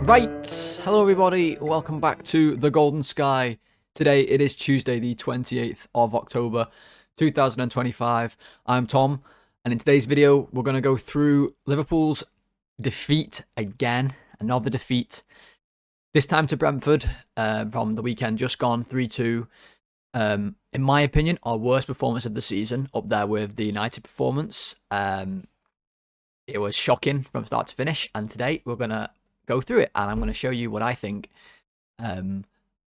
Right, hello everybody, welcome back to The Golden Sky. Today it is Tuesday the 28th of October 2025. I'm Tom, and in today's video we're going to go through Liverpool's defeat again, another defeat. This time to Brentford from the weekend just gone, 3-2. In my opinion, our worst performance of the season, up there with the United performance. It was shocking from start to finish, and today we're going to go through it, and I'm going to show you what I think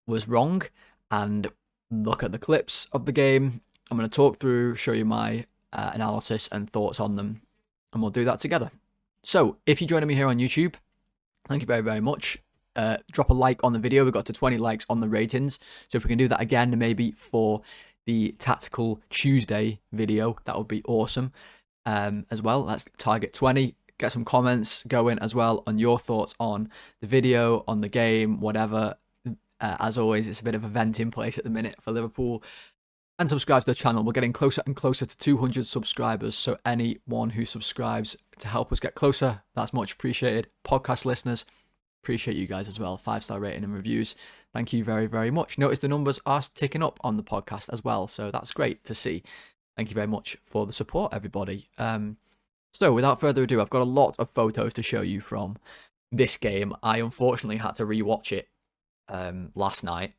was wrong, and look at the clips of the game. I'm going to talk through, show you my analysis and thoughts on them, and we'll do that together. So, if you're joining me here on YouTube, thank you very, very much. Drop a like on the video. We got to 20 likes on the ratings, so if we can do that again, maybe for the Tactical Tuesday video, that would be awesome. As well, let's target 20. Get some comments going as well on your thoughts on the video, on the game, whatever. As always, it's a bit of a venting place at the minute for Liverpool. And subscribe to the channel. We're getting closer and closer to 200 subscribers, so anyone who subscribes to help us get closer, that's much appreciated. Podcast listeners, appreciate you guys as well. 5-star rating and reviews. Thank you very, very much. Notice the numbers are ticking up on the podcast as well, so that's great to see. Thank you very much for the support, everybody. So, without further ado, I've got a lot of photos to show you from this game. I unfortunately had to rewatch it last night,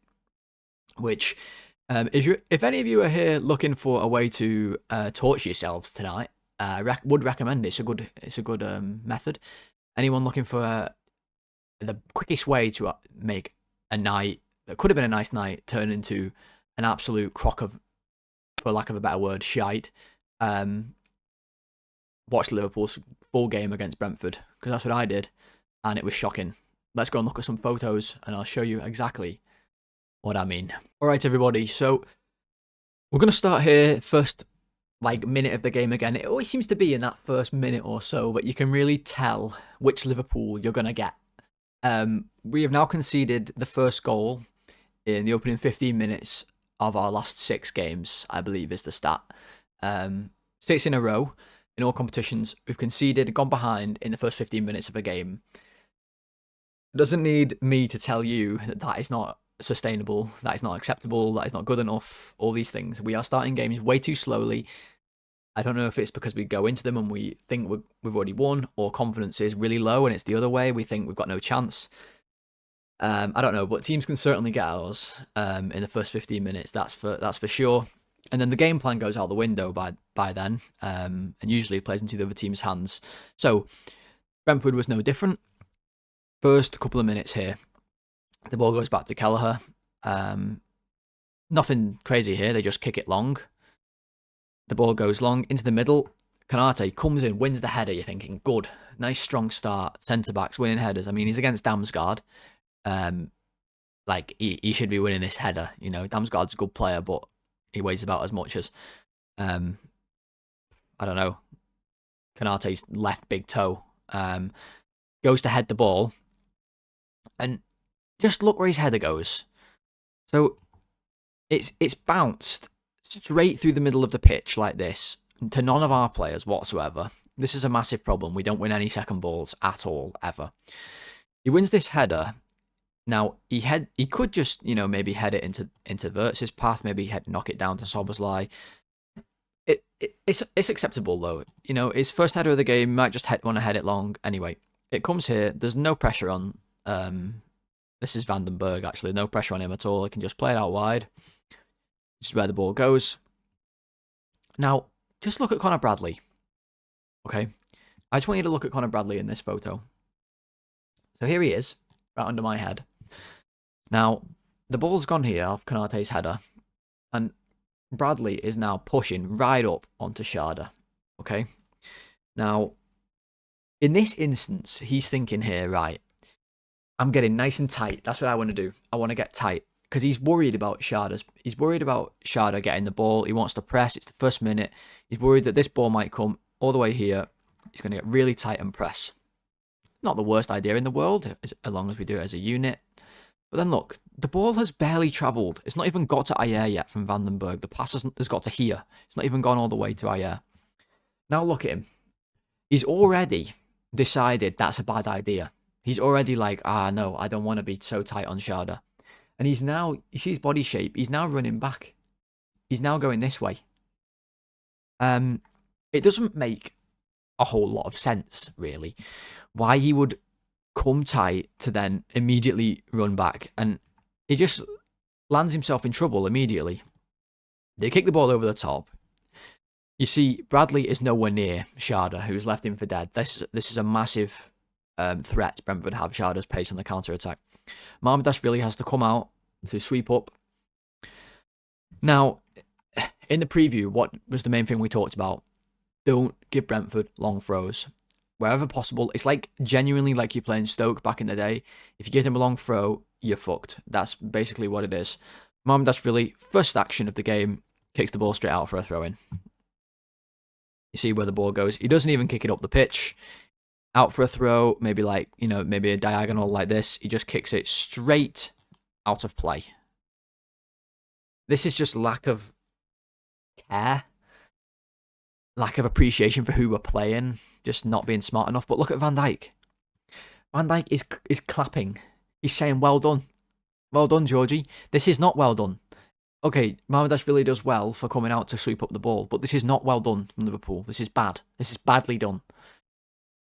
which, if any of you are here looking for a way to torture yourselves tonight, I would recommend it. It's a good method. Anyone looking for the quickest way to make a night that could have been a nice night turn into an absolute crock of, for lack of a better word, shite. Watch Liverpool's full game against Brentford, because that's what I did, and it was shocking. Let's go and look at some photos, and I'll show you exactly what I mean. Alright everybody, so we're going to start here, first minute of the game again. It always seems to be in that first minute or so, but you can really tell which Liverpool you're going to get. We have now conceded the first goal in the opening 15 minutes of our last 6 games, I believe is the stat. 6 in a row. In all competitions, we've conceded and gone behind in the first 15 minutes of a game. It doesn't need me to tell you that that is not sustainable, that is not acceptable, that is not good enough, all these things. We are starting games way too slowly. I don't know if it's because we go into them and we think we've already won, or confidence is really low and it's the other way, we think we've got no chance. I don't know, but teams can certainly get ours in the first 15 minutes, that's for sure. And then the game plan goes out the window by then, and usually it plays into the other team's hands. So, Brentford was no different. First couple of minutes here, the ball goes back to Kelleher. Nothing crazy here, they just kick it long. The ball goes long into the middle. Konate comes in, wins the header, you're thinking, good, nice strong start. Centre-backs winning headers. I mean, he's against Damsgaard. He should be winning this header. You know, Damsgaard's a good player, but he weighs about as much as, I don't know, Konate's left big toe. Goes to head the ball. And just look where his header goes. So, it's bounced straight through the middle of the pitch like this, to none of our players whatsoever. This is a massive problem. We don't win any second balls at all, ever. He wins this header. Now, he could just, maybe head it into Wirtz's path, maybe knock it down to Szoboszlai. It's acceptable, though. His first header of the game, might just want to head it long. Anyway, it comes here. There's no pressure on... this is Vandenberg, actually. No pressure on him at all. He can just play it out wide. This is where the ball goes. Now, just look at Conor Bradley. Okay? I just want you to look at Conor Bradley in this photo. So here he is, right under my head. Now, the ball's gone here off Konate's header, and Bradley is now pushing right up onto Schade. Okay? Now, in this instance, he's thinking here, right, I'm getting nice and tight. That's what I want to do. I want to get tight. Because he's worried about Schade. He's worried about Schade getting the ball. He wants to press. It's the first minute. He's worried that this ball might come all the way here. He's going to get really tight and press. Not the worst idea in the world, as long as we do it as a unit. But then look, the ball has barely travelled. It's not even got to Ayer yet from Vandenberg. The pass has got to here. It's not even gone all the way to Ayer. Now look at him. He's already decided that's a bad idea. He's already like, no, I don't want to be so tight on Sharda. And he's now, you see his body shape, he's now running back. He's now going this way. It doesn't make a whole lot of sense, really, why he would come tight to then immediately run back. And he just lands himself in trouble immediately. They kick the ball over the top. You see, Bradley is nowhere near Sharda, who's left him for dead. This is a massive threat Brentford have, Sharda's pace on the counter-attack. Mamardashvili has to come out to sweep up. Now, in the preview, what was the main thing we talked about? Don't give Brentford long throws. Wherever possible, it's like genuinely like you're playing Stoke back in the day. If you give them a long throw, you're fucked. That's basically what it is. Mamardashvili, first action of the game, kicks the ball straight out for a throw-in. You see where the ball goes. He doesn't even kick it up the pitch. Out for a throw, maybe like, maybe a diagonal like this. He just kicks it straight out of play. This is just lack of care. Lack of appreciation for who we're playing. Just not being smart enough. But look at Van Dijk. Van Dijk is clapping. He's saying, well done. Well done, Georgie. This is not well done. Okay, Mamardashvili does well for coming out to sweep up the ball, but this is not well done from Liverpool. This is bad. This is badly done.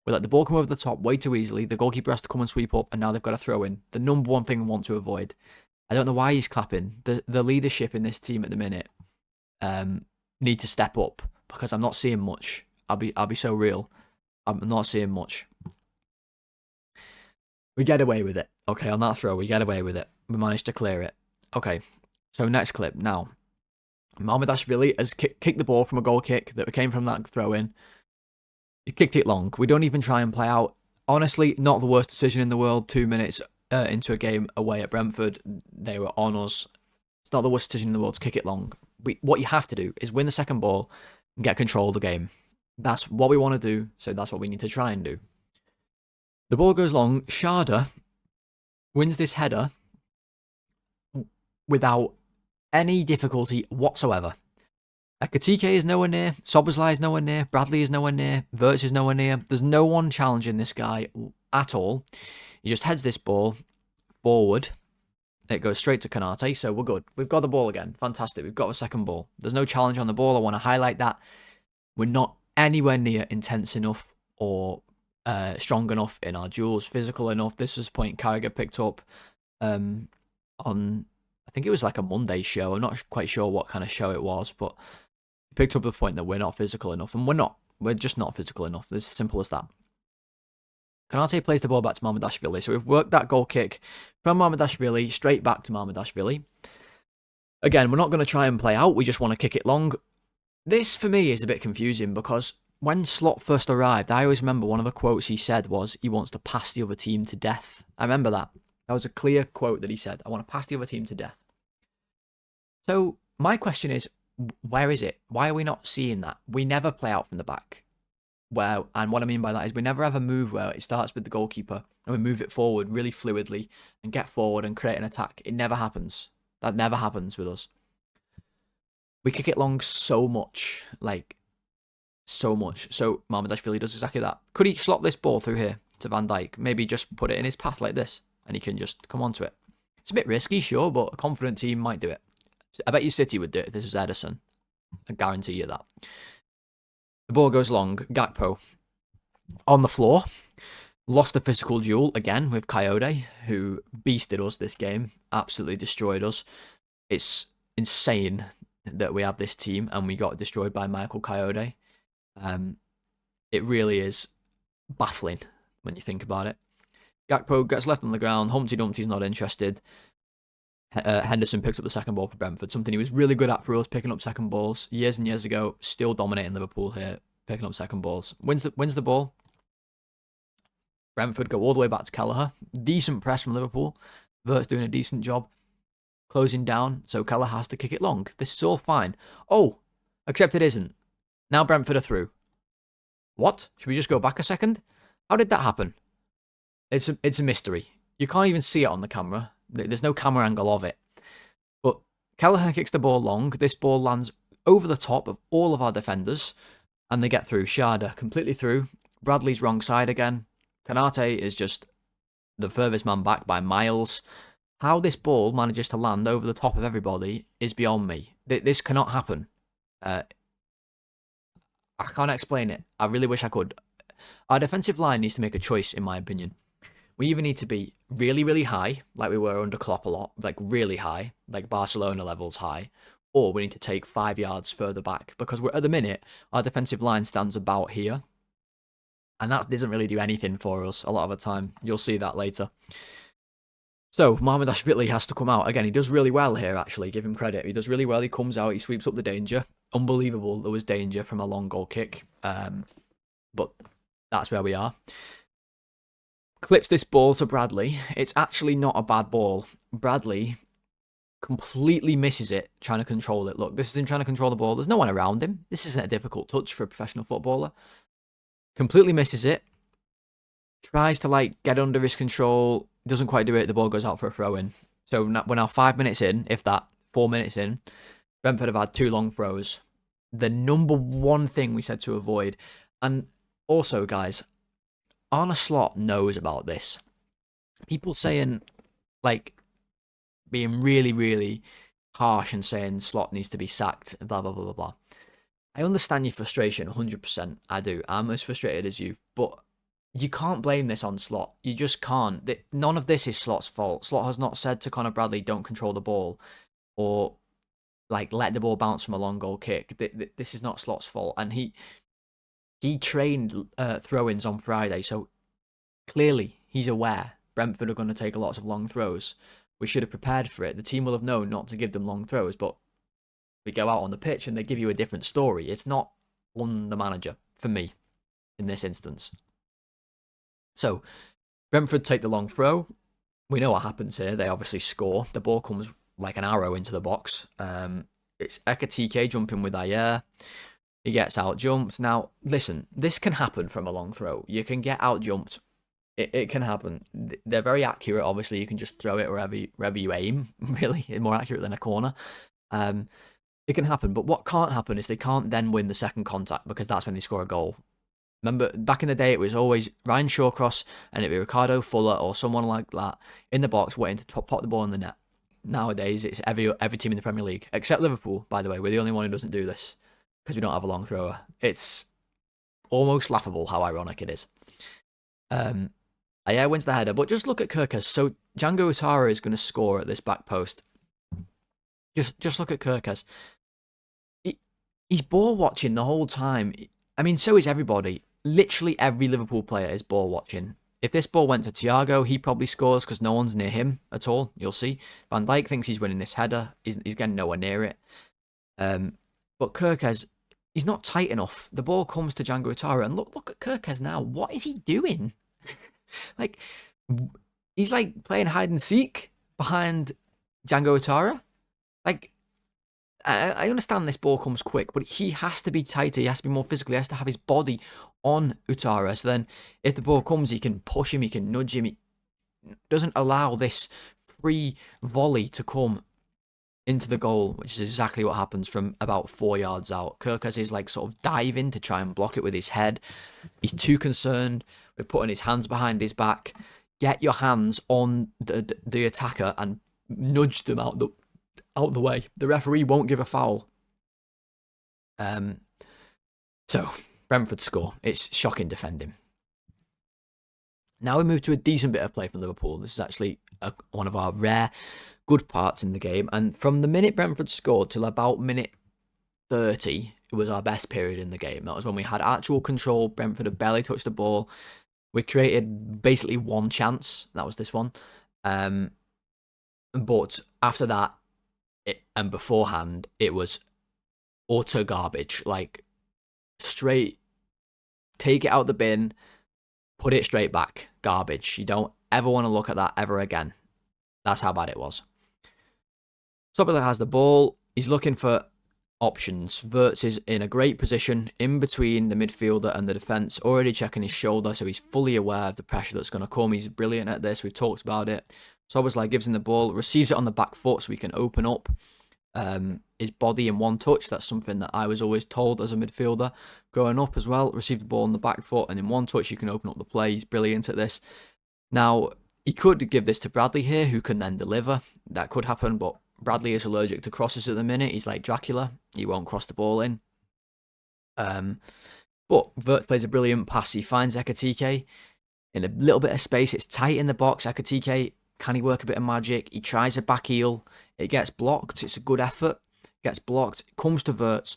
We let the ball come over the top way too easily. The goalkeeper has to come and sweep up, and now they've got to throw in. The number one thing we want to avoid. I don't know why he's clapping. The leadership in this team at the minute need to step up, because I'm not seeing much. I'll be so real. I'm not seeing much. We get away with it. Okay, on that throw, we get away with it. We managed to clear it. Okay, so next clip. Now, Mamardashvili has kicked the ball from a goal kick that came from that throw-in. He's kicked it long. We don't even try and play out. Honestly, not the worst decision in the world. 2 minutes into a game away at Brentford, they were on us. It's not the worst decision in the world to kick it long. What you have to do is win the second ball and get control of the game. That's what we want to do, so that's what we need to try and do. The ball goes long. Sharda wins this header without any difficulty whatsoever. Ekatike is nowhere near. Szoboszlai is nowhere near. Bradley is nowhere near. Wirtz is nowhere near. There's no one challenging this guy at all. He just heads this ball forward. It goes straight to Konate, so we're good. We've got the ball again. Fantastic. We've got a second ball. There's no challenge on the ball. I want to highlight that. We're not anywhere near intense enough or strong enough in our duels, physical enough. This was a point Carragher picked up on, I think it was like a Monday show. I'm not quite sure what kind of show it was, but he picked up the point that we're not physical enough, and we're not. We're just not physical enough. It's as simple as that. Konate plays the ball back to Mamardashvili, so we've worked that goal kick from Mamardashvili straight back to Mamardashvili. Again, we're not going to try and play out. We just want to kick it long. This, for me, is a bit confusing because when Slot first arrived, I always remember one of the quotes he said was, he wants to pass the other team to death. I remember that. That was a clear quote that he said. I want to pass the other team to death. So my question is, where is it? Why are we not seeing that? We never play out from the back. And what I mean by that is we never have a move where it starts with the goalkeeper and we move it forward really fluidly and get forward and create an attack. It never happens. That never happens with us. We kick it long so much. Like, so much. So Mamardashvili does exactly that. Could he slot this ball through here to Van Dijk? Maybe just put it in his path like this and he can just come onto it. It's a bit risky, sure, but a confident team might do it. I bet you City would do it if this was Edison. I guarantee you that. The ball goes long. Gakpo on the floor. Lost the physical duel again with Coyote, who beasted us this game. Absolutely destroyed us. It's insane that we have this team and we got destroyed by Michael Coyote. It really is baffling when you think about it. Gakpo gets left on the ground. Humpty Dumpty's not interested. Henderson picks up the second ball for Brentford, something he was really good at for us, picking up second balls years and years ago. Still dominating Liverpool here, picking up second balls. Wins the ball. Brentford go all the way back to Kelleher. Decent press from Liverpool. Wirtz doing a decent job closing down, so Kelleher has to kick it long. This is all fine. Oh, except it isn't. Now Brentford are through. What? Should we just go back a second? How did that happen? It's a mystery. You can't even see it on the camera. There's no camera angle of it. But Kelleher kicks the ball long. This ball lands over the top of all of our defenders. And they get through. Sharda completely through. Bradley's wrong side again. Konate is just the furthest man back by miles. How this ball manages to land over the top of everybody is beyond me. This cannot happen. I can't explain it. I really wish I could. Our defensive line needs to make a choice, in my opinion. We either need to be really, really high, like we were under Klopp a lot, like really high, like Barcelona levels high, or we need to take 5 yards further back, because at the minute, our defensive line stands about here, and that doesn't really do anything for us a lot of the time. You'll see that later. So, Mohamed Ashvili has to come out. Again, he does really well here, actually. Give him credit. He does really well. He comes out. He sweeps up the danger. Unbelievable there was danger from a long goal kick. But that's where we are. Clips this ball to Bradley. It's actually not a bad ball. Bradley completely misses it trying to control it. Look, this is him trying to control the ball. There's no one around him. This isn't a difficult touch for a professional footballer. Completely misses it. Tries to, like, get under his control. Doesn't quite do it. The ball goes out for a throw-in. So we're now 5 minutes in, if that, 4 minutes in. Brentford have had 2 long throws. The number one thing we said to avoid. And also, guys, Arne Slot knows about this. People saying, like, being really, really harsh and saying Slot needs to be sacked, blah, blah, blah, blah, blah. I understand your frustration, 100%. I do. I'm as frustrated as you. But you can't blame this on Slot. You just can't. None of this is Slot's fault. Slot has not said to Conor Bradley, don't control the ball, or like let the ball bounce from a long goal kick. This is not Slot's fault. And he trained throw-ins on Friday, so clearly he's aware Brentford are going to take lots of long throws. We should have prepared for it. The team will have known not to give them long throws, but we go out on the pitch and they give you a different story. It's not on the manager, for me, in this instance. So, Brentford take the long throw. We know what happens here. They obviously score. The ball comes like an arrow into the box. It's Ekatike jumping with Ayer. He gets out-jumped. Now, listen, this can happen from a long throw. You can get out-jumped. It can happen. They're very accurate, obviously. You can just throw it wherever you aim, really. More accurate than a corner. It can happen, but what can't happen is they can't then win the second contact, because that's when they score a goal. Remember, back in the day, it was always Ryan Shawcross and it'd be Ricardo Fuller or someone like that in the box waiting to pop the ball in the net. Nowadays, it's every team in the Premier League, except Liverpool, by the way. We're the only one who doesn't do this, because we don't have a long thrower. It's almost laughable how ironic it is. Ayer wins the header, but just look at Kirkes. So Django Ouattara is going to score at this back post. Just look at Kirkes. He's ball watching the whole time. I mean, so is everybody. Literally every Liverpool player is ball watching. If this ball went to Thiago, he probably scores because no one's near him at all. You'll see. Van Dijk thinks he's winning this header. He's getting nowhere near it. But Kirkes, he's not tight enough. The ball comes to Django Ouattara, and look at Kirkes now. What is he doing? Like, he's like playing hide and seek behind Django Ouattara. Like, I understand this ball comes quick, but he has to be tighter. He has to be more physical. He has to have his body on Ouattara. So then if the ball comes, he can push him, he can nudge him. He doesn't allow this free volley to come into the goal, which is exactly what happens from about 4 yards out. Kirkes is like sort of diving to try and block it with his head. He's too concerned with putting his hands behind his back. Get your hands on the attacker and nudge them out the way. The referee won't give a foul. So Brentford score. It's shocking defending. Now we move to a decent bit of play from Liverpool. This is actually one of our rare good parts in the game. And from the minute Brentford scored till about minute 30, it was our best period in the game. That was when we had actual control. Brentford had barely touched the ball. We created basically one chance. That was this one. But after that, and beforehand, it was utter garbage. Like, straight, take it out the bin, put it straight back. Garbage. You don't ever want to look at that ever again. That's how bad it was. Sobela has the ball. He's looking for options. Wirtz is in a great position in between the midfielder and the defence, already checking his shoulder, so he's fully aware of the pressure that's going to come. He's brilliant at this. We've talked about it. Szoboszlai gives him the ball, receives it on the back foot so he can open up his body in one touch. That's something that I was always told as a midfielder growing up as well. Receive the ball on the back foot and in one touch you can open up the play. He's brilliant at this. Now, He could give this to Bradley here, who can then deliver. That could happen, but Bradley is allergic to crosses at the minute. He's like Dracula. He won't cross the ball in. But Vert plays a brilliant pass. He finds Ekatike in a little bit of space. It's tight in the box. Ekatike, can he work a bit of magic? He tries a back heel. It gets blocked. It's a good effort. Gets blocked. It comes to Verts.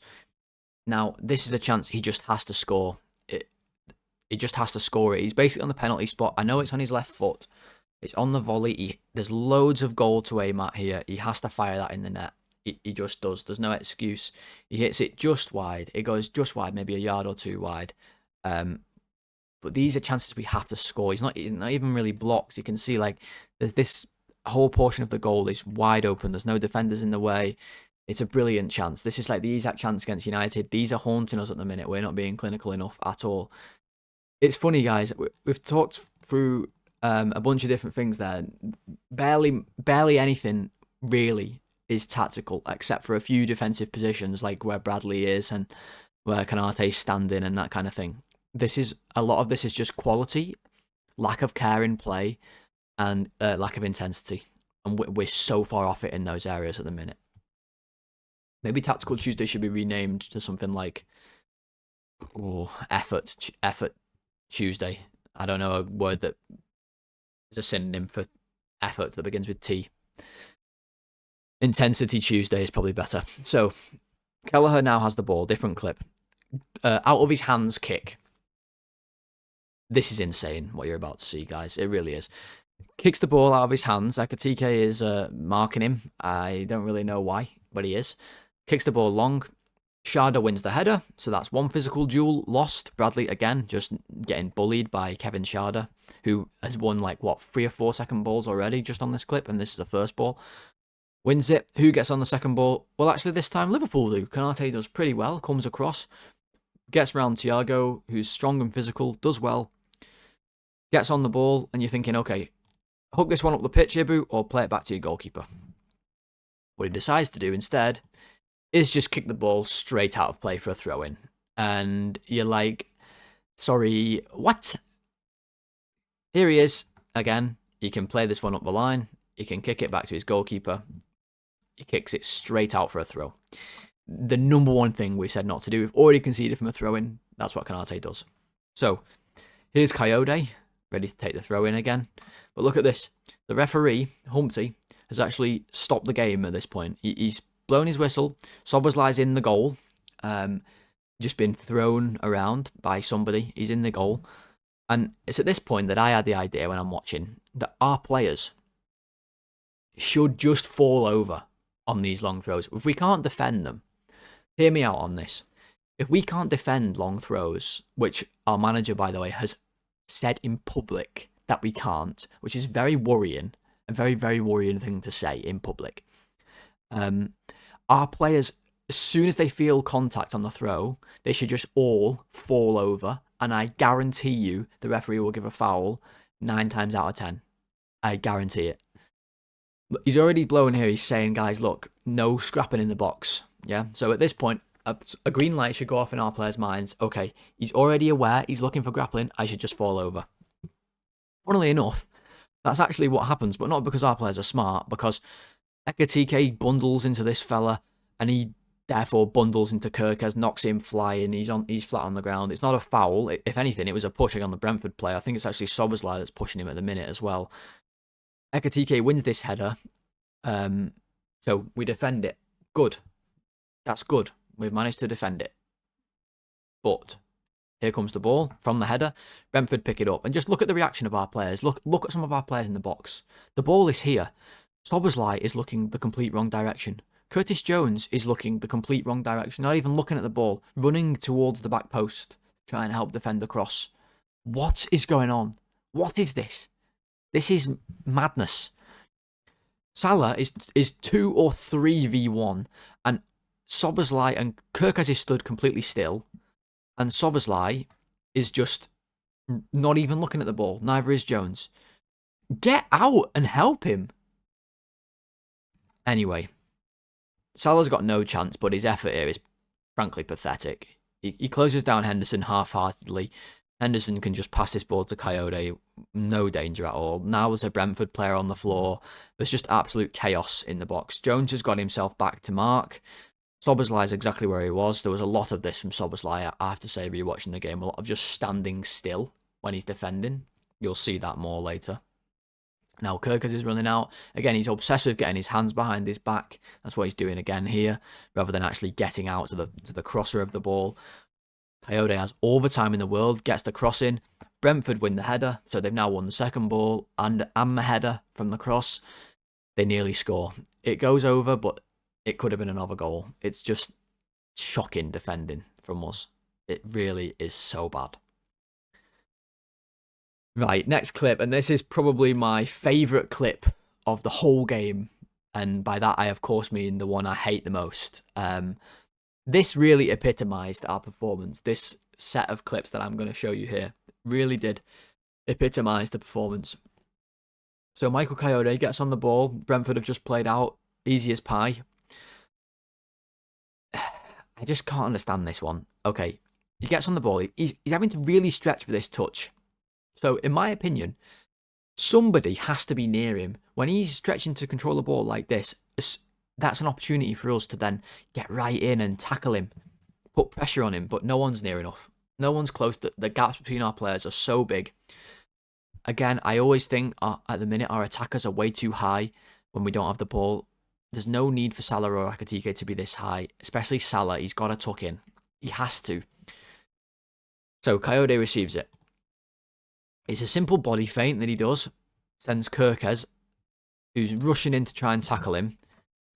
Now, this is a chance he just has to score. He just has to score it. He's basically on the penalty spot. I know it's on his left foot. It's on the volley. There's loads of goal to aim at here. He has to fire that in the net. He just does. There's no excuse. He hits it just wide. It goes just wide, maybe a yard or two wide. But these are chances we have to score. He's not even really blocked. You can see like there's this whole portion of the goal is wide open. There's no defenders in the way. It's a brilliant chance. This is like the exact chance against United. These are haunting us at the minute. We're not being clinical enough at all. It's funny, guys. We've talked through a bunch of different things there. Barely anything really is tactical, except for a few defensive positions, like where Bradley is and where Konate's standing and that kind of thing. A lot of this is just quality, lack of care in play, and lack of intensity. And we're so far off it in those areas at the minute. Maybe Tactical Tuesday should be renamed to something like Effort Tuesday. I don't know, a word that is a synonym for effort that begins with T. Intensity Tuesday is probably better. So, Kelleher now has the ball. Different clip. Out of his hands kick. This is insane, what you're about to see, guys. It really is. Kicks the ball out of his hands. Ekatike is marking him. I don't really know why, but he is. Kicks the ball long. Sharda wins the header, so that's one physical duel lost. Bradley, again, just getting bullied by Kevin Sharda, who has won, 3 or 4 second balls already just on this clip, and this is the first ball. Wins it. Who gets on the second ball? Well, actually, this time Liverpool do. Konate does pretty well, comes across, gets around Thiago, who's strong and physical, does well, gets on the ball, and you're thinking, okay, hook this one up the pitch, Ibu, or play it back to your goalkeeper. What he decides to do instead is just kick the ball straight out of play for a throw-in. And you're like, sorry, what? Here he is, again. He can play this one up the line. He can kick it back to his goalkeeper. He kicks it straight out for a throw. The number one thing we said not to do, we've already conceded from a throw-in. That's what Konate does. So, here's Coyote, ready to take the throw-in again. But look at this. The referee, Humpty, has actually stopped the game at this point. He's blown his whistle. Szoboszlai's in the goal. Just been thrown around by somebody. He's in the goal. And it's at this point that I had the idea when I'm watching that our players should just fall over on these long throws. If we can't defend them, hear me out on this. If we can't defend long throws, which our manager, by the way, has said in public that we can't, which is very worrying, a very, very worrying thing to say in public. Our players, as soon as they feel contact on the throw, they should just all fall over, and I guarantee you the referee will give a foul 9 times out of 10. I guarantee it. He's already blown here. He's saying, guys, look, no scrapping in the box. Yeah. So at this point, a green light should go off in our players' minds. Okay, he's already aware. He's looking for grappling. I should just fall over. Funnily enough, that's actually what happens, but not because our players are smart, because Ekatike bundles into this fella, and he therefore bundles into Kirkes, knocks him flying. He's flat on the ground. It's not a foul. If anything, it was a pushing on the Brentford player. I think it's actually Szoboszlai that's pushing him at the minute as well. Ekatike wins this header, so we defend it. Good. That's good. We've managed to defend it. But here comes the ball from the header. Brentford pick it up. And just look at the reaction of our players. Look at some of our players in the box. The ball is here. Szoboszlai is looking the complete wrong direction. Curtis Jones is looking the complete wrong direction. Not even looking at the ball. Running towards the back post. Trying to help defend the cross. What is going on? What is this? This is madness. Salah is 2 or 3v1. And Szoboszlai and Kirkes is stood completely still. And Szoboszlai is just not even looking at the ball. Neither is Jones. Get out and help him. Anyway, Salah's got no chance, but his effort here is frankly pathetic. He closes down Henderson half-heartedly. Henderson can just pass this ball to Coyote, no danger at all. Now there's a Brentford player on the floor. There's just absolute chaos in the box. Jones has got himself back to mark. Szoboszlai is exactly where he was. There was a lot of this from Szoboszlai, I have to say, rewatching the game. A lot of just standing still when he's defending. You'll see that more later. Now Kirkers is running out. Again, he's obsessed with getting his hands behind his back. That's what he's doing again here, rather than actually getting out to the crosser of the ball. Coyote has all the time in the world, gets the cross in. Brentford win the header, so they've now won the second ball and the header from the cross. They nearly score. It goes over, but it could have been another goal. It's just shocking defending from us. It really is so bad. Right, next clip, and this is probably my favourite clip of the whole game, and by that I of course mean the one I hate the most. This really epitomised our performance. This set of clips that I'm going to show you here really did epitomise the performance. So Michael Coyote gets on the ball. Brentford have just played out. Easy as pie. I just can't understand this one. Okay, he gets on the ball. He's having to really stretch for this touch. So in my opinion, somebody has to be near him. When he's stretching to control the ball like this, that's an opportunity for us to then get right in and tackle him, put pressure on him, but no one's near enough. No one's close. The gaps between our players are so big. Again, I always think at the minute our attackers are way too high when we don't have the ball. There's no need for Salah or Akatike to be this high, especially Salah. He's got to tuck in. He has to. So Coyote receives it. It's a simple body feint that he does. Sends Kirkes, who's rushing in to try and tackle him.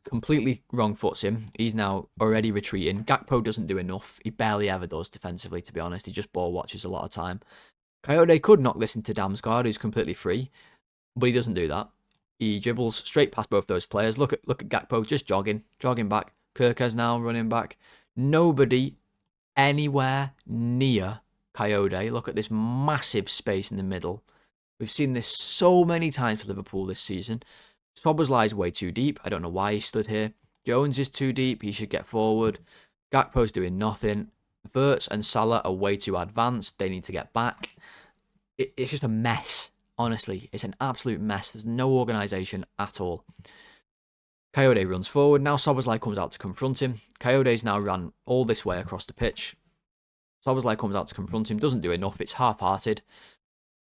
Completely wrong foots him. He's now already retreating. Gakpo doesn't do enough. He barely ever does defensively, to be honest. He just ball watches a lot of time. Coyote could knock this into Damsgaard, who's completely free, but he doesn't do that. He dribbles straight past both those players. Look at Gakpo just jogging back. Kirkes now running back. Nobody anywhere near Coyote. Look at this massive space in the middle. We've seen this so many times for Liverpool this season. Szoboszlai is way too deep. I don't know why he stood here. Jones is too deep. He should get forward. Gakpo's doing nothing. Wirtz and Salah are way too advanced. They need to get back. It's just a mess. Honestly, it's an absolute mess. There's no organisation at all. Coyote runs forward. Now Szoboszlai comes out to confront him. Coyote's now run all this way across the pitch. Szoboszlai comes out to confront him. Doesn't do enough. It's half-hearted.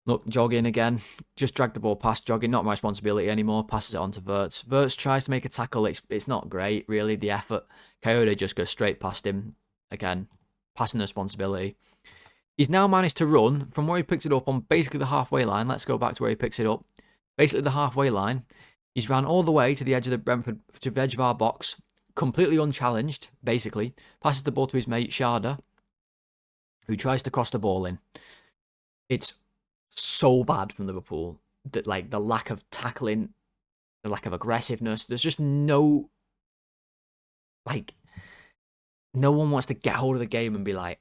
Look, jogging again. Just drag the ball past jogging. Not my responsibility anymore. Passes it on to Wirtz. Wirtz tries to make a tackle. It's not great, really, the effort. Coyote just goes straight past him. Again, passing the responsibility. He's now managed to run from where he picked it up on basically the halfway line. Let's go back to where he picks it up. Basically the halfway line. He's ran all the way to the edge of the Brentford, to the edge of our box. Completely unchallenged, basically. Passes the ball to his mate, Sharda, who tries to cross the ball in. It's so bad from Liverpool that, like, the lack of tackling, the lack of aggressiveness, there's just no, like, no one wants to get hold of the game and be like,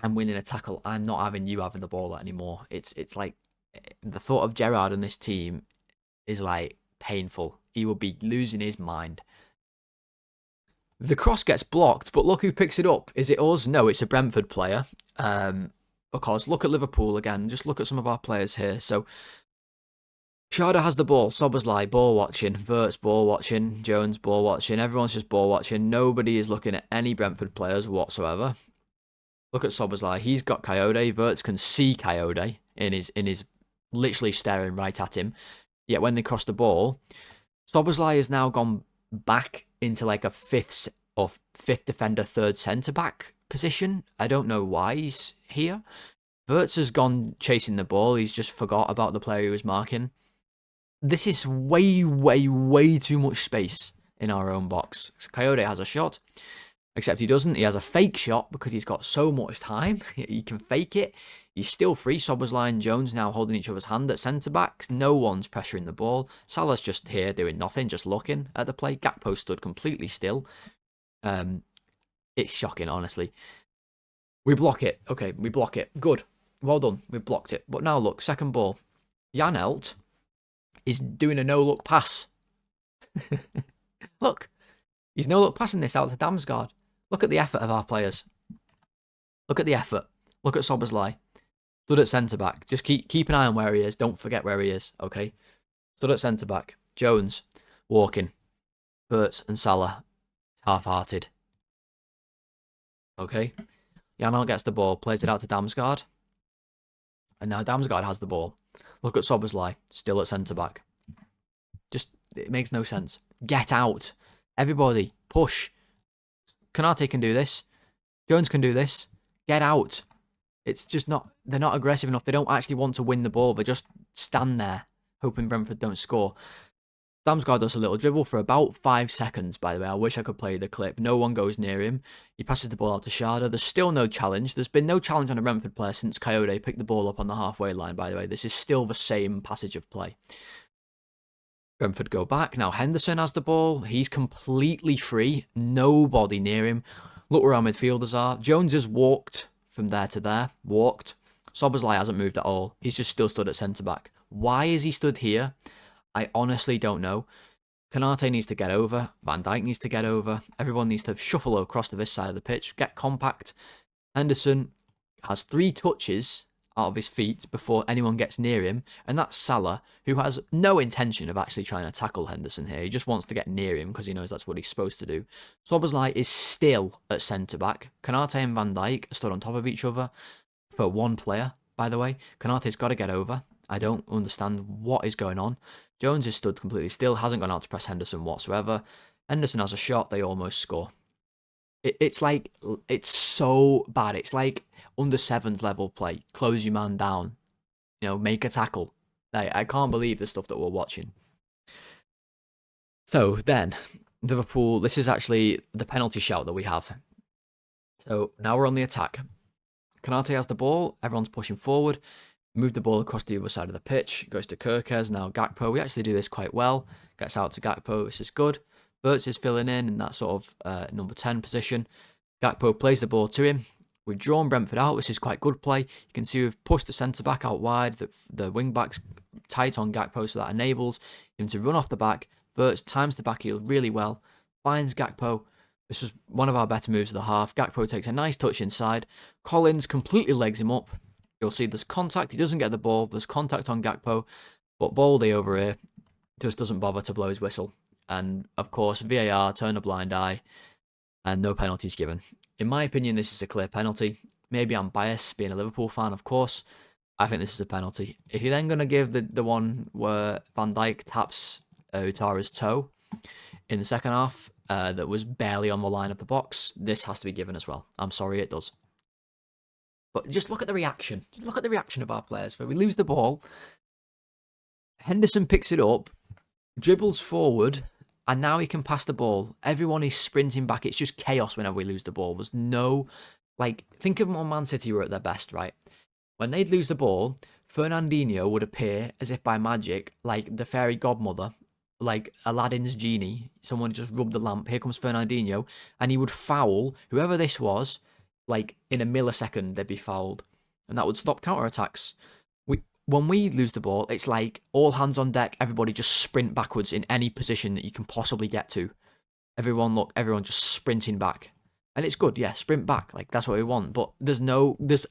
I'm winning a tackle, I'm not having you having the ball anymore. It's like, the thought of Gerrard and this team is like painful. He will be losing his mind. The cross gets blocked, but look who picks it up. Is it us? No, it's a Brentford player. Because look at Liverpool again. Just look at some of our players here. So Sharda has the ball. Szoboszlai ball watching. Wirtz ball watching. Jones ball watching. Everyone's just ball watching. Nobody is looking at any Brentford players whatsoever. Look at Szoboszlai. He's got Coyote. Wirtz can see Coyote in his literally staring right at him. Yet when they cross the ball, Szoboszlai has now gone back into like a fifth defender, third centre back position. I don't know why he's here. Wirtz has gone chasing the ball. He's just forgot about the player he was marking. This is way, way, way too much space in our own box. Coyote has a shot, except he doesn't. He has a fake shot because he's got so much time. He can fake it. He's still free. Szoboszlai and Jones now holding each other's hand at centre-backs. No one's pressuring the ball. Salah's just here doing nothing, just looking at the play. Gakpo stood completely still. It's shocking, honestly. We block it. Okay, we block it. Good. Well done. We've blocked it. But now look, second ball. Janelt is doing a no-look pass. Look. He's no-look passing this out to Damsgaard. Look at the effort of our players. Look at the effort. Look at Szoboszlai. Stood at centre-back. Just keep an eye on where he is. Don't forget where he is, okay? Stood at centre-back. Jones, walking. Burtz and Salah, half-hearted. Okay? Janelt gets the ball, plays it out to Damsgaard. And now Damsgaard has the ball. Look at Szoboszlai, still at centre-back. Just, it makes no sense. Get out. Everybody, push. Konate can do this. Jones can do this. Get out. It's just not, they're not aggressive enough. They don't actually want to win the ball. They just stand there, hoping Brentford don't score. Damsgaard does a little dribble for about 5 seconds, by the way. I wish I could play the clip. No one goes near him. He passes the ball out to Sharda. There's still no challenge. There's been no challenge on a Brentford player since Coyote picked the ball up on the halfway line, by the way. This is still the same passage of play. Brentford go back. Now Henderson has the ball. He's completely free. Nobody near him. Look where our midfielders are. Jones has walked from there to there. Walked. Szoboszlai hasn't moved at all. He's just still stood at centre-back. Why is he stood here? I honestly don't know. Konate needs to get over. Van Dijk needs to get over. Everyone needs to shuffle across to this side of the pitch. Get compact. Henderson has 3 touches out of his feet before anyone gets near him. And that's Salah, who has no intention of actually trying to tackle Henderson here. He just wants to get near him because he knows that's what he's supposed to do. Szoboszlai is still at centre-back. Konate and Van Dijk stood on top of each other for one player, by the way. Konate's got to get over. I don't understand what is going on. Jones is stood completely still, hasn't gone out to press Henderson whatsoever. Henderson has a shot, they almost score. It's like, it's so bad. It's like under 7s level play. Close your man down. You know, make a tackle. Like, I can't believe the stuff that we're watching. So then, Liverpool, this is actually the penalty shout that we have. So now we're on the attack. Konate has the ball, everyone's pushing forward. Move the ball across the other side of the pitch. Goes to Kirkes. Now Gakpo. We actually do this quite well. Gets out to Gakpo. This is good. Burtz is filling in that sort of number 10 position. Gakpo plays the ball to him. We've drawn Brentford out, which is quite good play. You can see we've pushed the centre-back out wide. The wing-back's tight on Gakpo, so that enables him to run off the back. Burtz times the back heel really well. Finds Gakpo. This was one of our better moves of the half. Gakpo takes a nice touch inside. Collins completely legs him up. You'll see there's contact. He doesn't get the ball. There's contact on Gakpo. But Baldy over here just doesn't bother to blow his whistle. And, of course, VAR, turn a blind eye. And no penalties given. In my opinion, this is a clear penalty. Maybe I'm biased, being a Liverpool fan, of course. I think this is a penalty. If you're then going to give the one where Van Dijk taps Utara's toe in the second half, that was barely on the line of the box, this has to be given as well. I'm sorry, it does. But just look at the reaction. Just look at the reaction of our players. Where we lose the ball, Henderson picks it up, dribbles forward, and now he can pass the ball. Everyone is sprinting back. It's just chaos whenever we lose the ball. There's no, like, think of when Man City were at their best, right? When they'd lose the ball, Fernandinho would appear as if by magic, like the fairy godmother, like Aladdin's genie. Someone just rubbed the lamp. Here comes Fernandinho, and he would foul whoever this was. Like, in a millisecond, they'd be fouled. And that would stop counterattacks. When we lose the ball, it's like all hands on deck, everybody just sprint backwards in any position that you can possibly get to. Everyone just sprinting back. And it's good, yeah, sprint back. Like, that's what we want. But there's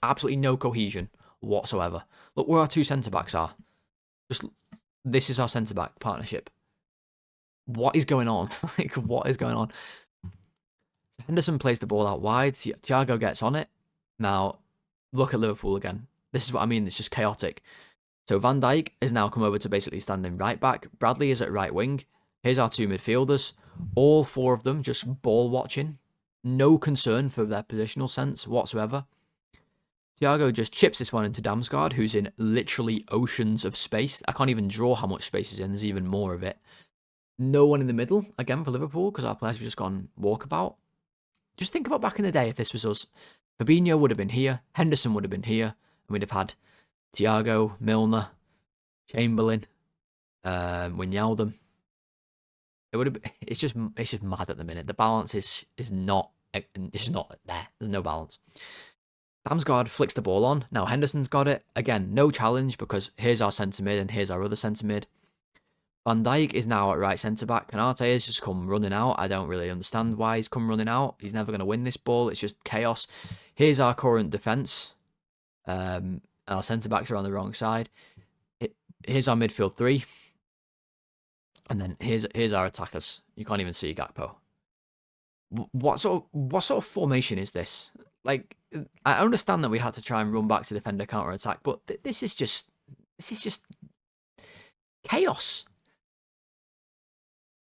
absolutely no cohesion whatsoever. Look where our 2 centre-backs are. This is our centre-back partnership. What is going on? Like, what is going on? Henderson plays the ball out wide. Thiago gets on it. Now, look at Liverpool again. This is what I mean. It's just chaotic. So Van Dijk has now come over to basically standing right back. Bradley is at right wing. Here's our 2 midfielders. All 4 of them just ball watching. No concern for their positional sense whatsoever. Thiago just chips this one into Damsgaard, who's in literally oceans of space. I can't even draw how much space is in. There's even more of it. No one in the middle, again, for Liverpool, because our players have just gone walkabout. Just think about back in the day if this was us. Fabinho would have been here. Henderson would have been here. And we'd have had Thiago, Milner, Chamberlain, Wijnaldum. It would have been, it's just mad at the minute. The balance is not there. There's no balance. Damsgaard flicks the ball on. Now Henderson's got it. Again, no challenge because here's our centre mid and here's our other centre mid. Van Dijk is now at right centre-back. Konate has just come running out. I don't really understand why he's come running out. He's never going to win this ball. It's just chaos. Here's our current defence. and our centre-backs are on the wrong side. Here's our midfield three. And then here's our attackers. You can't even see Gakpo. What sort of formation is this? Like, I understand that we had to try and run back to defend a counter-attack, but this is just chaos.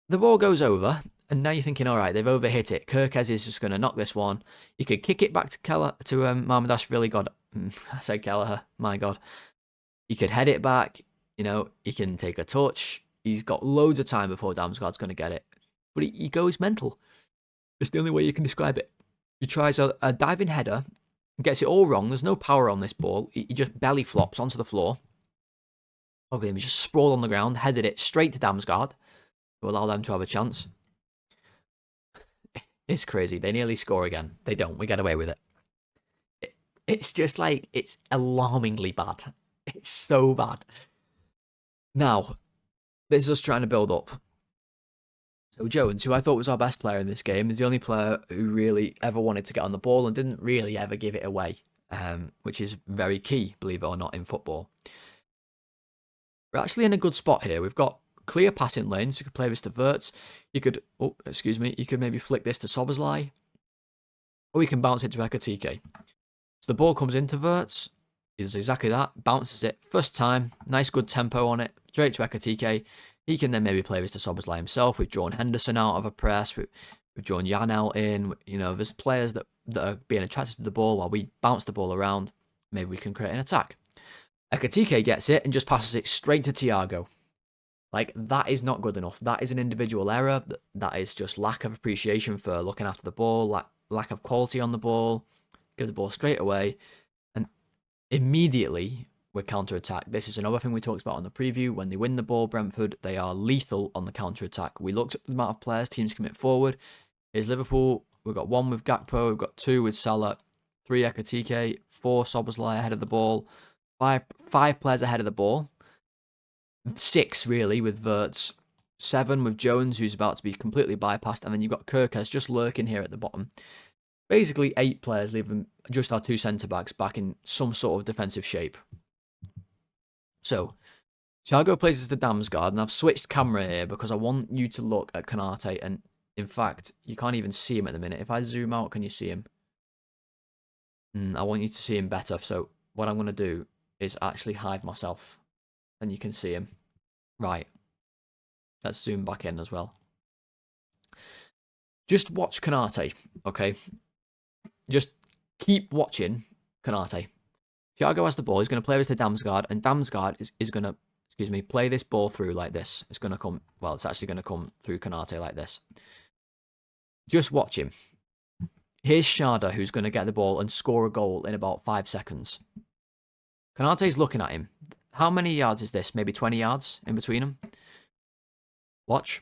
The ball goes over, and now you're thinking, all right, they've overhit it. Kirkez is just going to knock this one. You could kick it back to Mamardashvili. God, I said Kelleher. My God. You could head it back. You know, he can take a touch. He's got loads of time before Damsgaard's going to get it. But he goes mental. It's the only way you can describe it. He tries a diving header, gets it all wrong. There's no power on this ball. He just belly flops onto the floor. Look at him. He just sprawled on the ground, headed it straight to Damsgaard to allow them to have a chance. It's crazy. They nearly score again. They don't. We get away with it. It's just like, it's alarmingly bad. It's so bad. Now, this is us trying to build up. So Jones, who I thought was our best player in this game, is the only player who really ever wanted to get on the ball and didn't really ever give it away, which is very key, believe it or not, in football. We're actually in a good spot here. We've got clear passing lanes. You could play this to Wirtz. You could, you could maybe flick this to Szoboszlai. Or you can bounce it to Ekatike. So the ball comes into Wirtz. He does exactly that. Bounces it. First time. Nice good tempo on it. Straight to Ekatike. He can then maybe play this to Szoboszlai himself. We've drawn Henderson out of a press. We've drawn Janel in. You know, there's players that are being attracted to the ball while we bounce the ball around. Maybe we can create an attack. Ekatike gets it and just passes it straight to Thiago. Like, that is not good enough. That is an individual error. That is just lack of appreciation for looking after the ball, lack of quality on the ball. Give the ball straight away. And immediately, we're counter-attack. This is another thing we talked about on the preview. When they win the ball, Brentford, they are lethal on the counter-attack. We looked at the amount of players teams commit forward. Here's Liverpool. We've got 1 with Gakpo. We've got 2 with Salah. 3 Ekatike. 4 Szoboszlai ahead of the ball. 5 players ahead of the ball. 6 really with Wirtz. 7 with Jones, who's about to be completely bypassed. And then you've got Kirkez just lurking here at the bottom. Basically 8 players, leaving just our 2 centre-backs back in some sort of defensive shape. So, Thiago places the Damsgaard, and I've switched camera here because I want you to look at Konate, and in fact, you can't even see him at the minute. If I zoom out, can you see him? I want you to see him better, so what I'm going to do is actually hide myself, and you can see him. Right. Let's zoom back in as well. Just watch Konate, okay? Just keep watching Konate. Thiago has the ball. He's going to play this to Damsgaard, and Damsgaard is going to, play this ball through like this. It's going to come, well, it's actually going to come through Konate like this. Just watch him. Here's Schade, who's going to get the ball and score a goal in about 5 seconds. Konate's looking at him. How many yards is this? Maybe 20 yards in between them? Watch.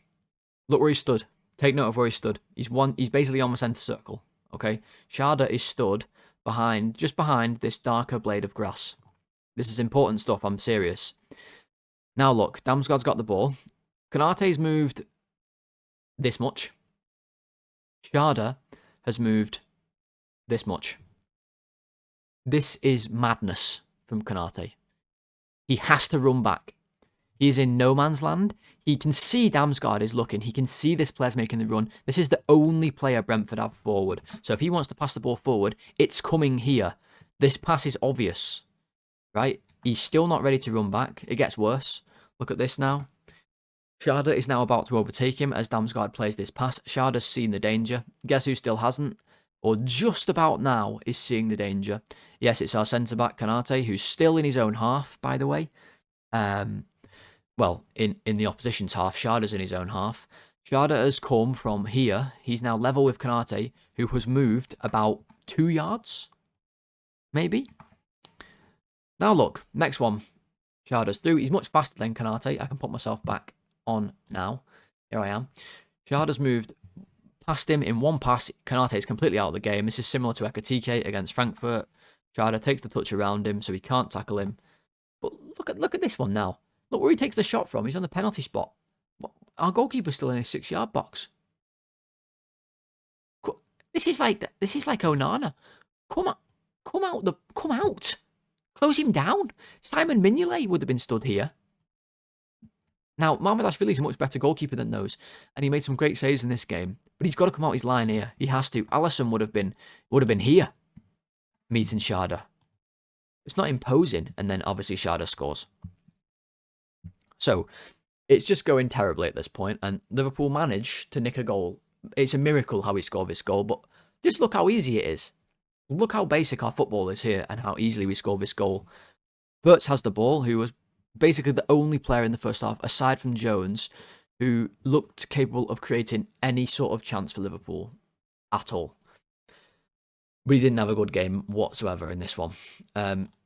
Look where he stood. Take note of where he stood. He's basically on the centre circle, okay? Schade is stood just behind this darker blade of grass. This is important stuff, I'm serious. Now look, Damsgaard's got the ball. Konate's moved this much. Schade has moved this much. This is madness from Konate. He has to run back. He's in no man's land. He can see Damsgaard is looking. He can see this player's making the run. This is the only player Brentford have forward. So if he wants to pass the ball forward, it's coming here. This pass is obvious, right? He's still not ready to run back. It gets worse. Look at this now. Schade is now about to overtake him as Damsgaard plays this pass. Schade's seen the danger. Guess who still hasn't? Or just about now is seeing the danger. Yes, it's our centre-back, Konate, who's still in his own half, by the way. Well, in the opposition's half. Schade's in his own half. Schade has come from here. He's now level with Konate, who has moved about 2 yards, maybe. Now look, next one. Schade's through. He's much faster than Konate. I can put myself back on now. Here I am. Schade's moved past him in one pass. Konate is completely out of the game. This is similar to Ekatike against Frankfurt. Schade takes the touch around him, so he can't tackle him. But look at this one now. Look where he takes the shot from. He's on the penalty spot. Our goalkeeper's still in his 6-yard box. This is like Onana. Come out. Close him down. Simon Mignolet would have been stood here. Now, Mamardashvili is a much better goalkeeper than those, and he made some great saves in this game. But he's got to come out his line here. He has to. Alisson would have been here, meeting Sharda. It's not imposing, and then obviously Sharda scores. So it's just going terribly at this point, and Liverpool managed to nick a goal. It's a miracle how he scored this goal, but just look how easy it is. Look how basic our football is here, and how easily we score this goal. Wirtz has the ball, who was basically the only player in the first half, aside from Jones, who looked capable of creating any sort of chance for Liverpool at all. But he didn't have a good game whatsoever in this one.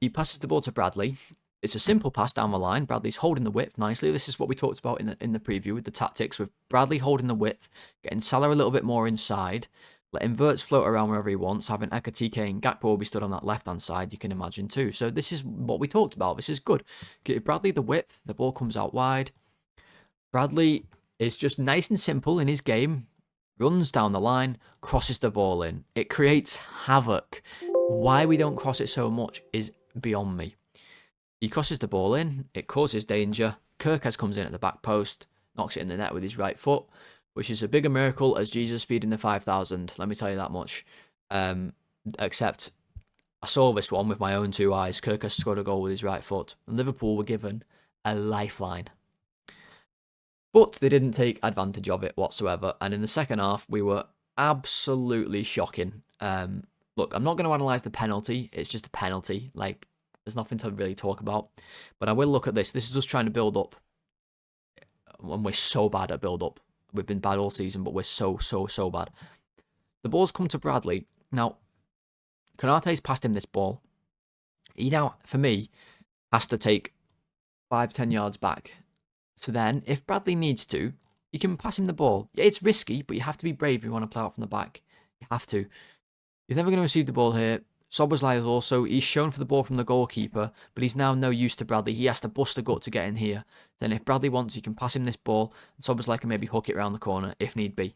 He passes the ball to Bradley. It's a simple pass down the line. Bradley's holding the width nicely. This is what we talked about in the preview with the tactics, with Bradley holding the width, getting Salah a little bit more inside, letting Wirtz float around wherever he wants, having Ekatike and Gakpo will be stood on that left-hand side, you can imagine too. So this is what we talked about. This is good. Give Bradley the width. The ball comes out wide. Bradley is just nice and simple in his game. Runs down the line, crosses the ball in. It creates havoc. Why we don't cross it so much is beyond me. He crosses the ball in. It causes danger. Kirkes comes in at the back post, knocks it in the net with his right foot, which is a bigger miracle as Jesus feeding the 5,000. Let me tell you that much. Except I saw this one with my own two eyes. Kirkes scored a goal with his right foot, and Liverpool were given a lifeline. But they didn't take advantage of it whatsoever. And in the second half, we were absolutely shocking. Look, I'm not going to analyse the penalty. It's just a penalty. Like, there's nothing to really talk about. But I will look at this. This is us trying to build up. And we're so bad at build up. We've been bad all season, but we're so bad. The ball's come to Bradley. Now, Konate's passed him this ball. He now, for me, has to take 5-10 yards back. So then, if Bradley needs to, you can pass him the ball. Yeah, it's risky, but you have to be brave if you want to play out from the back. You have to. He's never going to receive the ball here. Szoboszlai is also, he's shown for the ball from the goalkeeper, but he's now no use to Bradley. He has to bust a gut to get in here. Then if Bradley wants, you can pass him this ball, and Szoboszlai can maybe hook it around the corner if need be.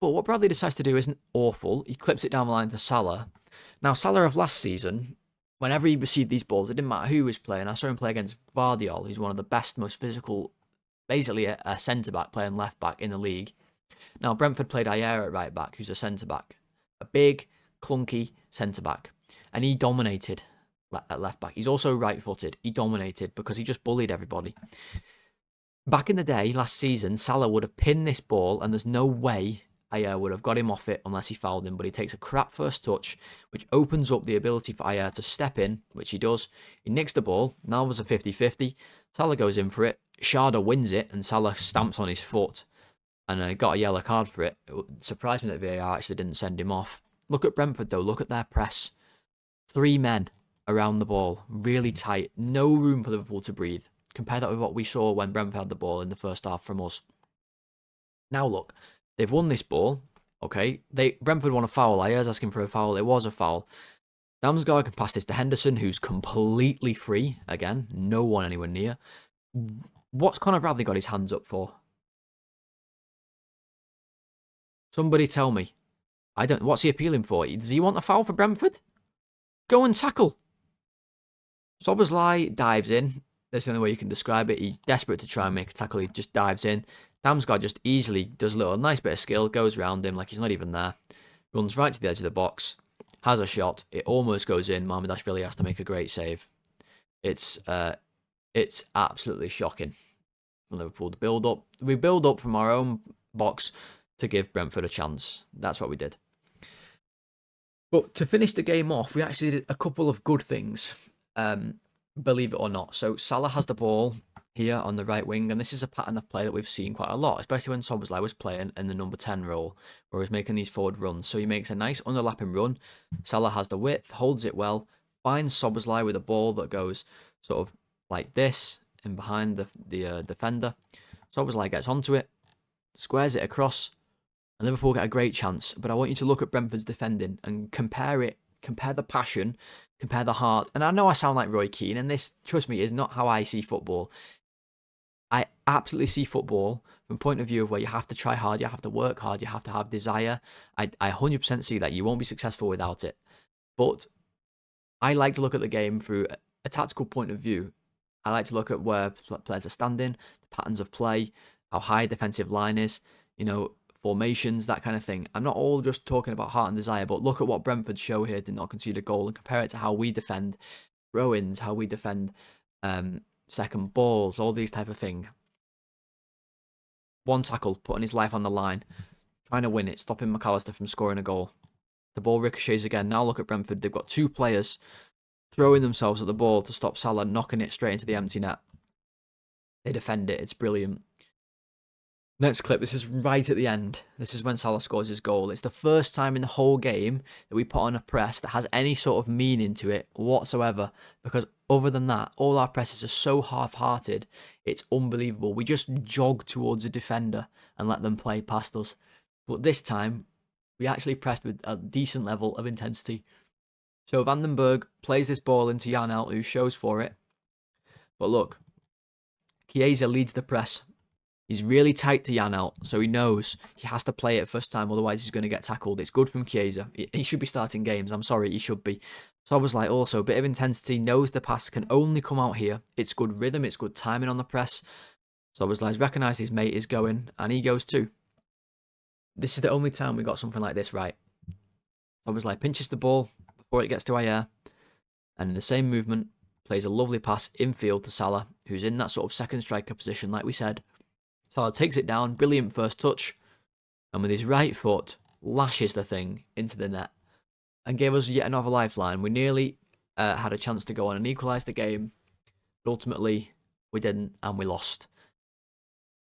But what Bradley decides to do isn't awful. He clips it down the line to Salah. Now, Salah of last season, whenever he received these balls, it didn't matter who he was playing. I saw him play against Guardiola, who's one of the best, most physical, basically a centre-back playing left-back in the league. Now, Brentford played Ayer at right-back, who's a centre-back. A big, clunky centre-back. And he dominated at left-back. He's also right-footed. He dominated because he just bullied everybody. Back in the day, last season, Salah would have pinned this ball, and there's no way Ayer would have got him off it unless he fouled him, but he takes a crap first touch, which opens up the ability for Ayer to step in, which he does. He nicks the ball. Now there's a 50-50. Salah goes in for it. Sharda wins it, and Salah stamps on his foot, and got a yellow card for it. It surprised me that VAR actually didn't send him off. Look at Brentford, though. Look at their press. 3 men around the ball, really tight. No room for Liverpool to breathe. Compare that with what we saw when Brentford had the ball in the first half from us. Now look. They've won this ball, okay? Brentford won a foul. Ayer's asking for a foul. It was a foul. Damsgaard can pass this to Henderson, who's completely free. Again, no one anywhere near. What's Conor Bradley got his hands up for? Somebody tell me. What's he appealing for? Does he want a foul for Brentford? Go and tackle. Szoboszlai dives in. That's the only way you can describe it. He's desperate to try and make a tackle. He just dives in. Damsgaard just easily does a nice bit of skill, goes around him like he's not even there, runs right to the edge of the box, has a shot, it almost goes in. Mamardashvili has to make a great save. It's absolutely shocking from Liverpool to build up. We build up from our own box to give Brentford a chance. That's what we did. But to finish the game off, we actually did a couple of good things, believe it or not. So Salah has the ball here on the right wing, and this is a pattern of play that we've seen quite a lot, especially when Szoboszlai was playing in the number 10 role, where he's making these forward runs. So he makes a nice underlapping run. Salah has the width, holds it well, finds Szoboszlai with a ball that goes sort of like this in behind the defender. Szoboszlai gets onto it, squares it across, and Liverpool get a great chance. But I want you to look at Brentford's defending and compare the passion, compare the heart. And I know I sound like Roy Keane, and this, trust me, is not how I see football. I absolutely see football from a point of view of where you have to try hard, you have to work hard, you have to have desire. I 100% see that. You won't be successful without it. But I like to look at the game through a tactical point of view. I like to look at where players are standing, the patterns of play, how high defensive line is, formations, that kind of thing. I'm not all just talking about heart and desire, but look at what Brentford show here, did not concede a goal, and compare it to how we defend throw-ins, how we defend second balls, all these type of thing. One tackle, putting his life on the line, trying to win it, stopping McAllister from scoring a goal. The ball ricochets again. Now look at Brentford. They've got two players throwing themselves at the ball to stop Salah knocking it straight into the empty net. They defend it. It's brilliant. Next clip. This is right at the end. This is when Salah scores his goal. It's the first time in the whole game that we put on a press that has any sort of meaning to it whatsoever. Because other than that, all our presses are so half-hearted. It's unbelievable. We just jog towards a defender and let them play past us. But this time, we actually pressed with a decent level of intensity. So Vandenberg plays this ball into Janelt, who shows for it. But look, Chiesa leads the press. He's really tight to Janelt, so he knows he has to play it first time, otherwise he's going to get tackled. It's good from Chiesa. He should be starting games. I'm sorry, he should be. So I was like, also, a bit of intensity, knows the pass can only come out here. It's good rhythm, it's good timing on the press. So I was like, recognise his mate is going, and he goes too. This is the only time we got something like this right. I was like, pinches the ball before it gets to Ayer, and in the same movement, plays a lovely pass infield to Salah, who's in that sort of second striker position, like we said. Salah takes it down, brilliant first touch, and with his right foot, lashes the thing into the net, and gave us yet another lifeline. We nearly had a chance to go on and equalise the game, but ultimately, we didn't, and we lost.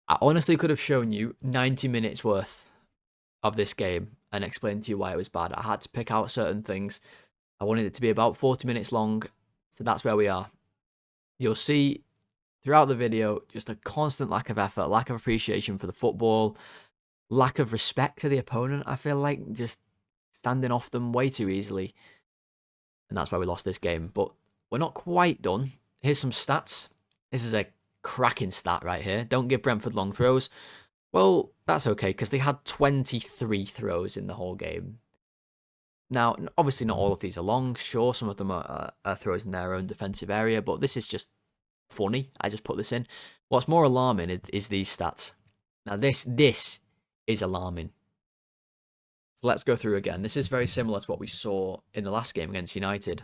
I honestly could have shown you 90 minutes worth of this game and explained to you why it was bad. I had to pick out certain things. I wanted it to be about 40 minutes long, so that's where we are. You'll see throughout the video just a constant lack of effort, lack of appreciation for the football, lack of respect to the opponent. I feel like just standing off them way too easily, and that's why we lost this game. But we're not quite done. Here's some stats. This is a cracking stat right here. Don't give Brentford long throws. Well, that's okay, because they had 23 throws in the whole game. Now, obviously not all of these are long. Sure, some of them are throws in their own defensive area, but this is just funny. I just put this in. What's more alarming is these stats. Now, this is alarming. So let's go through again. This is very similar to what we saw in the last game against United.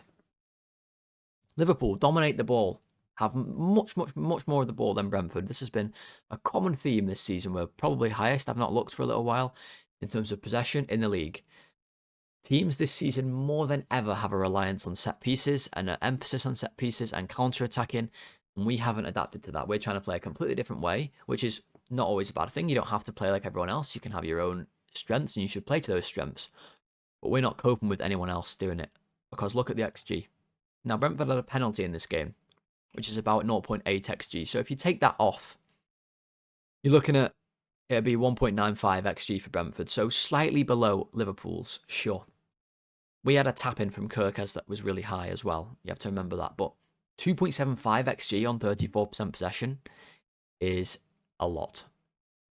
Liverpool dominate the ball, have much more of the ball than Brentford. This has been a common theme this season. We're probably highest. I've not looked for a little while in terms of possession in the league. Teams this season more than ever have a reliance on set pieces and an emphasis on set pieces and counter-attacking, and we haven't adapted to that. We're trying to play a completely different way, which is not always a bad thing. You don't have to play like everyone else. You can have your own strengths, and you should play to those strengths. But we're not coping with anyone else doing it, because look at the XG. Now, Brentford had a penalty in this game, which is about 0.8 XG. So if you take that off, you're looking at, it'd be 1.95 XG for Brentford. So slightly below Liverpool's, sure. We had a tap-in from Kirkes that was really high as well. You have to remember that. But 2.75 XG on 34% possession is a lot.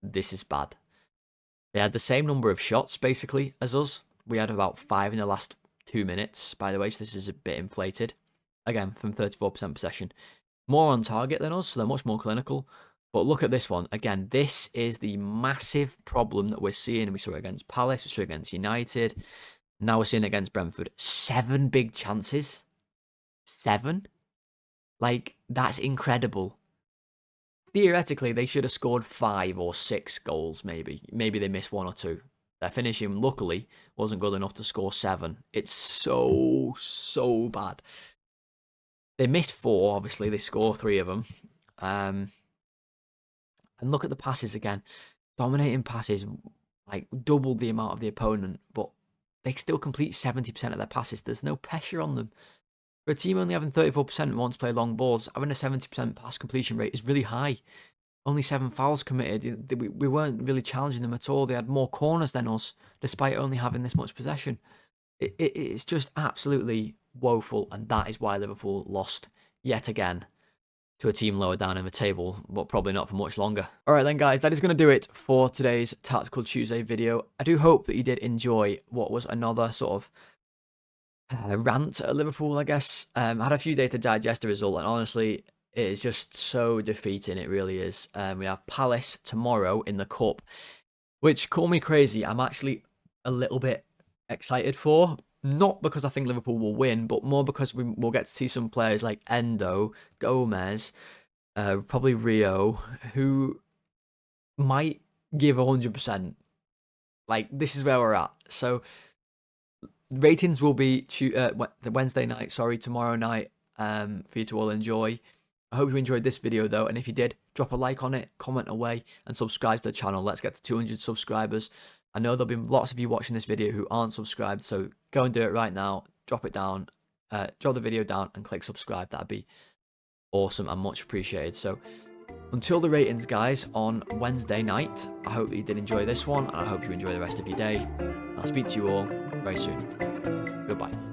This is bad. They had the same number of shots, basically, as us. We had about 5 in the last 2 minutes, by the way, so this is a bit inflated. Again, from 34% possession. More on target than us, so they're much more clinical. But look at this one. Again, this is the massive problem that we're seeing. We saw it against Palace, we saw it against United. Now we're seeing it against Brentford. 7 big chances. 7? Like, that's incredible. Theoretically, they should have scored 5 or 6 goals, maybe. Maybe they missed 1 or 2. Their finishing, luckily, wasn't good enough to score 7. It's so bad. They missed 4, obviously. They score 3 of them. And look at the passes again. Dominating passes, like, doubled the amount of the opponent, but they still complete 70% of their passes. There's no pressure on them. For a team only having 34% and wants to play long balls, having a 70% pass completion rate is really high. Only 7 fouls committed. We weren't really challenging them at all. They had more corners than us, despite only having this much possession. It's just absolutely woeful, and that is why Liverpool lost yet again to a team lower down in the table, but probably not for much longer. Alright then guys, that is going to do it for today's Tactical Tuesday video. I do hope that you did enjoy what was another sort of rant at Liverpool, I guess. I had a few days to digest the result, and honestly, it is just so defeating. It really is. We have Palace tomorrow in the Cup, which, call me crazy, I'm actually a little bit excited for. Not because I think Liverpool will win, but more because we'll get to see some players like Endo, Gomez, probably Rio, who might give 100%. Like, this is where we're at. So, ratings will be the Wednesday night, tomorrow night, for you to all enjoy. I hope you enjoyed this video though, and if you did, drop a like on it, comment away, and subscribe to the channel. Let's get to 200 subscribers. I know there'll be lots of you watching this video who aren't subscribed, so go and do it right now. Drop it down, drop the video down, and click subscribe. That'd be awesome and much appreciated. So until the ratings, guys, on Wednesday night, I hope you did enjoy this one, and I hope you enjoy the rest of your day. I'll speak to you all very soon. Goodbye.